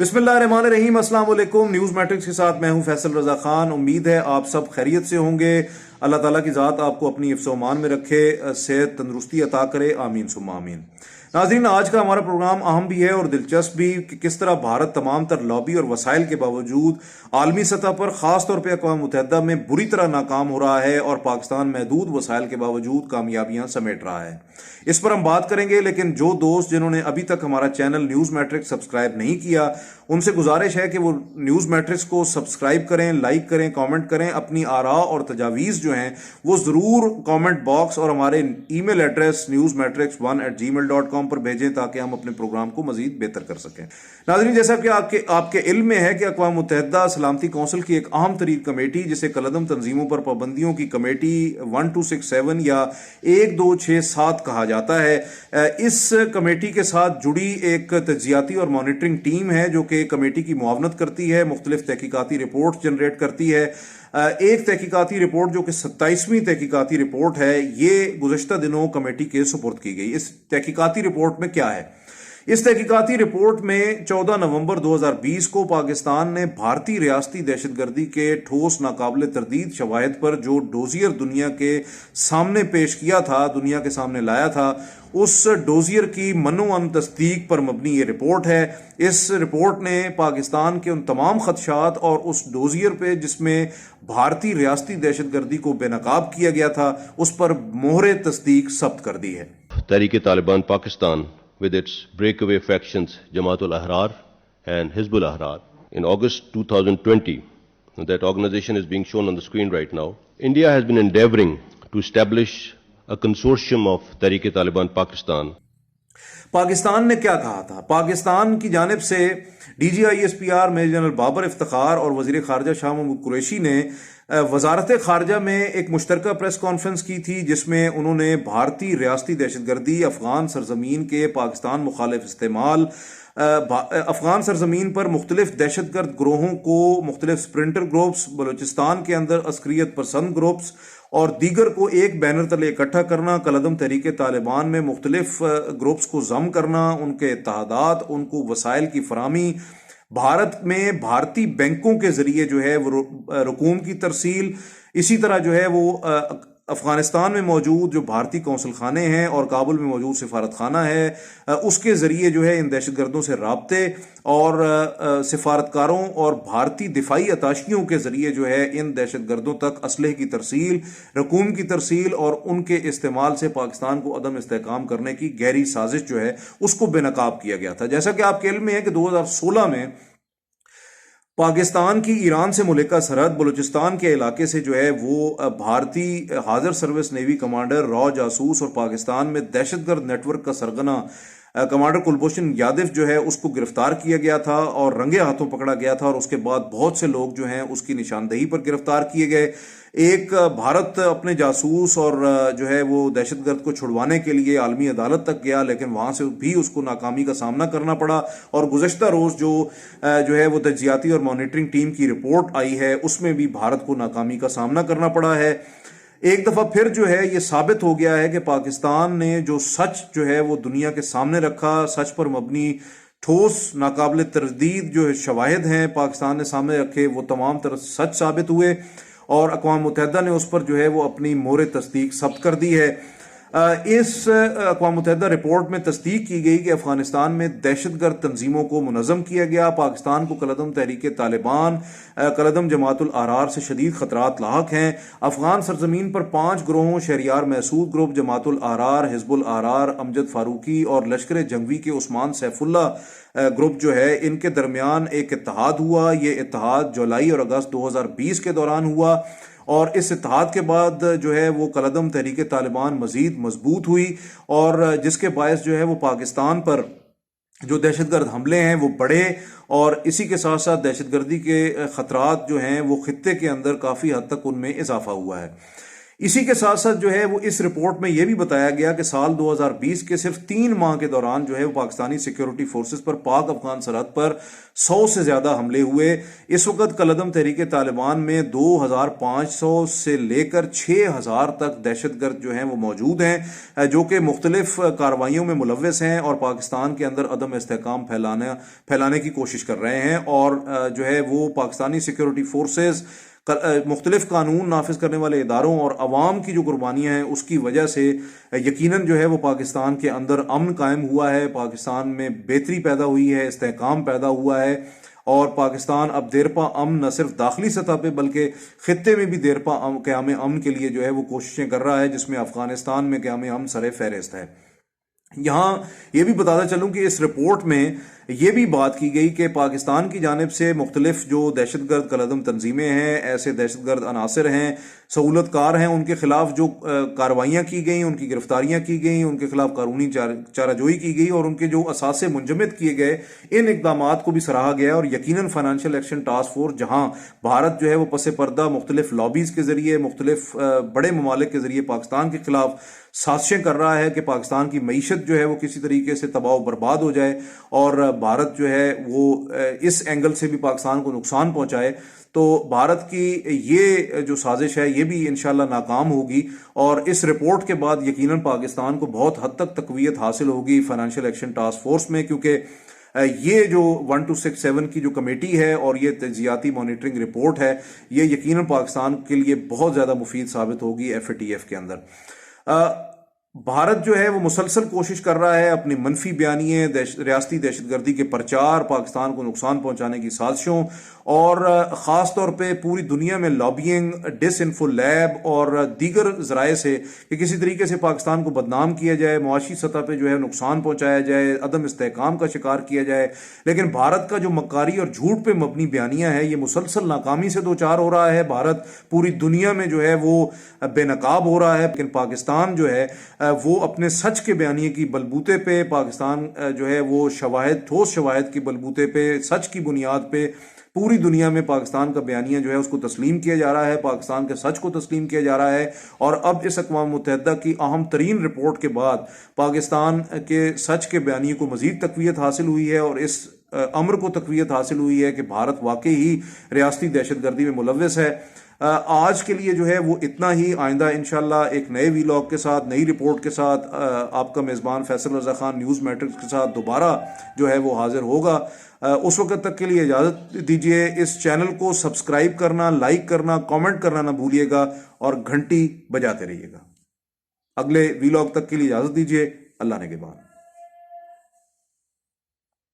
बिस्मिल्लाहिर्रहमानिर्रहीम। अस्सलाम वालेकुम। न्यूज़ मैट्रिक्स के साथ मैं हूं फैसल रजा खान। उम्मीद है आप सब खैरियत से होंगे। अल्लाह ताला की ज़ात आपको अपनी हिफ्ज़-ओ-अमान में रखे, सेहत तंदुरुस्ती अता करे, आमीन सुम्मा आमीन। नाज़रीन, आज का हमारा प्रोग्राम अहम भी है और दिलचस्प भी कि किस तरह भारत तमाम तर लॉबी और वसाइल के बावजूद आलमी सतह पर ख़ास तौर पर अक़वाम मुत्तहिदा में बुरी तरह नाकाम हो रहा है और पाकिस्तान महदूद वसाइल के बावजूद कामयाबियां समेट रहा है। इस पर हम बात करेंगे, लेकिन जो दोस्त जिन्होंने अभी तक हमारा चैनल न्यूज़ मैट्रिक्स सब्सक्राइब नहीं किया, उनसे गुजारिश है कि वो न्यूज़ मैट्रिक्स को सब्सक्राइब करें, लाइक करें, कमेंट करें। अपनी आरा और तजावीज़ जो हैं वो ज़रूर कमेंट बॉक्स और हमारे ईमेल एड्रेस newsmatrix1@gmail.com पर भेजें ताकि हम अपने प्रोग्राम को मजीद बेहतर कर सकें। नाज़रीन, जैसा कि आपके इल्म में है कि अक़वाम मुत्तहिदा सलामती कौंसिल की एक अहम तरीन कमेटी, जिसे कलदम तंजीमों पर पाबंदियों की कमेटी 1267 या 1267 कहा जाता है, इस कमेटी के साथ जुड़ी एक तज्जियाती और मॉनिटरिंग टीम है जो कि कमेटी की मुआवनत करती है, मुख्तलिफ तहकीकाती रिपोर्ट जनरेट करती है। एक तहकीकाती रिपोर्ट जो कि 27वीं तहकीकाती रिपोर्ट है, ये गुज़श्ता दिनों कमेटी के सुपुर्द की गई। इस तहकीकाती रिपोर्ट में क्या है? इस तहकीकाती रिपोर्ट में 14 नवंबर 2020 को पाकिस्तान ने भारतीय रियासती दहशतगर्दी के ठोस नाकाबिले तरदीद शवाहिद पर जो डोजियर दुनिया के सामने पेश किया था, दुनिया के सामने लाया था, उस डोजियर की मनोअन तस्दीक पर मबनी ये रिपोर्ट है। इस रिपोर्ट ने पाकिस्तान के उन तमाम खदशात और उस डोजियर पे जिसमें भारतीय रियासती दहशतगर्दी को बेनकाब किया गया था, उस पर मोहरे तस्दीक सब्त कर दी है। तहरीक Taliban Pakistan with its breakaway factions Jamaat-ul Ahrar and Hizbul Ahrar in August 2020. That organization is being shown on the screen right now. India has been endeavoring to establish a consortium of Tehreek-e-Taliban Pakistan. Pakistan ने क्या कहा था? पाकिस्तान की जानिब से DGISPR major general Babar Iftikhar और वज़ीर ख़ारजा शाह महमूद कुरैशी ने वजारत ख़ारजा में एक मुश्तरका प्रेस कॉन्फ्रेंस की थी, जिसमें उन्होंने भारतीय रियासती दहशतगर्दी, अफ़गान सरजमीन के पाकिस्तान मुखालिफ इस्तेमाल, अफ़गान सरजमीन पर मुख्तलिफ दहशतगर्द ग्रोहों को, मुख्तलिफ स्प्रिंटर ग्रुप्स, बलूचिस्तान के अंदर अस्करियत पसंद ग्रुप्स और दीगर को एक बैनर तले इकट्ठा करना, कलदम तहरीक तालिबान में मुख्तलिफ ग्रुप्स को जम करना, उनके इत्तेहादात, उनको वसाइल की फरामी, भारत में भारतीय बैंकों के जरिए जो है वो रकूम की तरसील, इसी तरह जो है वो अफगानिस्तान में मौजूद जो भारतीय कौंसल खाने हैं और काबुल में मौजूद सिफारत खाना है, उसके ज़रिए जो है इन दहशतगर्दों से राब्ते और सिफारतकारों और भारतीय दिफाई अताशियों के ज़रिए जो है इन दहशतगर्दों तक असलहे की तरसील, रकूम की तरसील और उनके इस्तेमाल से पाकिस्तान को अदम इस्तेहकाम करने की गहरी साजिश जो है उसको बेनकाब किया गया था। जैसा कि आपके इल्म में है कि 2016 में पाकिस्तान की ईरान से मुल्लिका सरहद बलूचिस्तान के इलाके से जो है वो भारतीय हाज़र सर्विस नेवी कमांडर, रॉ जासूस और पाकिस्तान में दहशतगर्द नेटवर्क का सरगना कमांडर कुलभूषण यादव जो है उसको गिरफ्तार किया गया था और रंगे हाथों पकड़ा गया था। और उसके बाद बहुत से लोग जो हैं उसकी निशानदेही पर गिरफ्तार किए गए। एक भारत अपने जासूस और जो है वो दहशतगर्द को छुड़वाने के लिए आलमी अदालत तक गया, लेकिन वहाँ से भी उसको नाकामी का सामना करना पड़ा। और गुज़श्ता रोज़ जो है वो तज्जियाती और मॉनिटरिंग टीम की रिपोर्ट आई है, उसमें भी भारत को नाकामी का सामना करना पड़ा है। एक दफ़ा फिर जो है ये साबित हो गया है कि पाकिस्तान ने जो सच जो है वो दुनिया के सामने रखा, सच पर मबनी ठोस नाकाबिल तरदीद जो शवाहिद हैं पाकिस्तान ने सामने रखे, वो तमाम तरह सच साबित हुए और अक़वाम मुत्तहिदा ने उस पर जो है वो अपनी मोहर तस्दीक सब्त कर दी है। इस अक़वाम मुत्तहिदा रिपोर्ट में तस्दीक की गई कि अफगानिस्तान में दहशतगर्द तंजीमों को मुनज़्ज़म किया गया। पाकिस्तान को कलदम तहरीक तालिबान, कलदम जमातुल अहरार से शदीद ख़तरात लाहक हैं। अफ़गान सरजमीन पर 5 ग्रोहों शहरियार महसूद ग्रुप, जमातुल अहरार, हिजबुल अहरार, अमजद फारूकी और लश्कर जंगवी के उस्मान सैफुल्ला ग्रुप जो है, इनके दरमियान एक इत्तेहाद हुआ। ये इत्तेहाद जुलाई और अगस्त 2020 के दौरान हुआ और इस इत्तेहाद के बाद जो है वो कलदम तहरीक तालिबान मज़ीद मजबूत हुई और जिसके बायस जो है वो पाकिस्तान पर जो दहशतगर्द हमले हैं वो बढ़े और इसी के साथ साथ दहशतगर्दी के ख़तरात जो हैं वो खित्ते के अंदर काफ़ी हद तक उनमें इजाफा हुआ है। اسی کے ساتھ ساتھ جو ہے وہ اس رپورٹ میں یہ بھی بتایا گیا کہ سال 2020 کے صرف 3 ماہ کے دوران جو ہے وہ پاکستانی سیکیورٹی فورسز پر پاک افغان سرحد پر 100 سے زیادہ حملے ہوئے. اس وقت کالعدم تحریک طالبان میں 2500 سے لے کر 6000 تک دہشت گرد جو ہیں وہ موجود ہیں جو کہ مختلف کارروائیوں میں ملوث ہیں اور پاکستان کے اندر عدم استحکام پھیلانے کی کوشش کر رہے ہیں. اور جو ہے وہ پاکستانی سیکیورٹی فورسز مختلف قانون نافذ کرنے والے اداروں اور عوام کی جو قربانیاں ہیں اس کی وجہ سے یقیناً جو ہے وہ پاکستان کے اندر امن قائم ہوا ہے، پاکستان میں بہتری پیدا ہوئی ہے، استحکام پیدا ہوا ہے. اور پاکستان اب دیرپا امن نہ صرف داخلی سطح پہ بلکہ خطے میں بھی دیرپا قیام امن کے لیے جو ہے وہ کوششیں کر رہا ہے، جس میں افغانستان میں قیام امن سر فہرست ہے. یہاں یہ بھی بتاتا چلوں کہ اس رپورٹ میں یہ بھی بات کی گئی کہ پاکستان کی جانب سے مختلف جو دہشت گرد کالعدم تنظیمیں ہیں، ایسے دہشت گرد عناصر ہیں، سہولت کار ہیں، ان کے خلاف جو کارروائیاں کی گئیں، ان کی گرفتاریاں کی گئیں، ان کے خلاف قانونی چارہ جوئی کی گئی اور ان کے جو اثاثے منجمد کیے گئے، ان اقدامات کو بھی سراہا گیا. اور یقیناً فائنانشیل ایکشن ٹاسک فورس جہاں بھارت جو ہے وہ پس پردہ مختلف لابیز کے ذریعے، مختلف بڑے ممالک کے ذریعے پاکستان کے خلاف سازشیں کر رہا ہے کہ پاکستان کی معیشت جو ہے وہ کسی طریقے سے تباہ و برباد ہو جائے اور بھارت جو ہے وہ اس اینگل سے بھی پاکستان کو نقصان پہنچائے، تو بھارت کی یہ جو سازش ہے یہ بھی انشاءاللہ ناکام ہوگی. اور اس رپورٹ کے بعد یقیناً پاکستان کو بہت حد تک تقویت حاصل ہوگی فائنانشیل ایکشن ٹاسک فورس میں، کیونکہ یہ جو 1267 کی جو کمیٹی ہے اور یہ تجزیاتی مانیٹرنگ رپورٹ ہے یہ یقیناً پاکستان کے لیے بہت زیادہ مفید ثابت ہوگی FATF کے اندر. بھارت جو ہے وہ مسلسل کوشش کر رہا ہے اپنی منفی بیانیے، ریاستی دہشت گردی کے پرچار، پاکستان کو نقصان پہنچانے کی سازشوں اور خاص طور پہ پوری دنیا میں لابینگ، ڈس انفو لیب اور دیگر ذرائع سے کہ کسی طریقے سے پاکستان کو بدنام کیا جائے، معاشی سطح پہ جو ہے نقصان پہنچایا جائے، عدم استحکام کا شکار کیا جائے. لیکن بھارت کا جو مکاری اور جھوٹ پہ مبنی بیانیہ ہے یہ مسلسل ناکامی سے دوچار ہو رہا ہے. بھارت پوری دنیا میں جو ہے وہ بے نقاب ہو رہا ہے، لیکن پاکستان جو ہے وہ اپنے سچ کے بیانیے کی بلبوتے پہ، پاکستان جو ہے وہ شواہد، ٹھوس شواہد کی بلبوتے پہ، سچ کی بنیاد پہ پوری دنیا میں پاکستان کا بیانیہ جو ہے اس کو تسلیم کیا جا رہا ہے، پاکستان کے سچ کو تسلیم کیا جا رہا ہے. اور اب اس اقوام متحدہ کی اہم ترین رپورٹ کے بعد پاکستان کے سچ کے بیانیے کو مزید تقویت حاصل ہوئی ہے اور اس امر کو تقویت حاصل ہوئی ہے کہ بھارت واقعی ہی ریاستی دہشت گردی میں ملوث ہے. آج کے لیے جو ہے وہ اتنا ہی. آئندہ انشاءاللہ ایک نئے ویلاگ کے ساتھ، نئی رپورٹ کے ساتھ آپ کا میزبان فیصل رضا خان نیوز میٹرکس کے ساتھ دوبارہ جو ہے وہ حاضر ہوگا. اس وقت تک کے لیے اجازت دیجیے. اس چینل کو سبسکرائب کرنا، لائک کرنا، کامنٹ کرنا نہ بھولیے گا اور گھنٹی بجاتے رہیے گا. اگلے ویلاگ تک کے لیے اجازت دیجیے. اللہ نگہبان.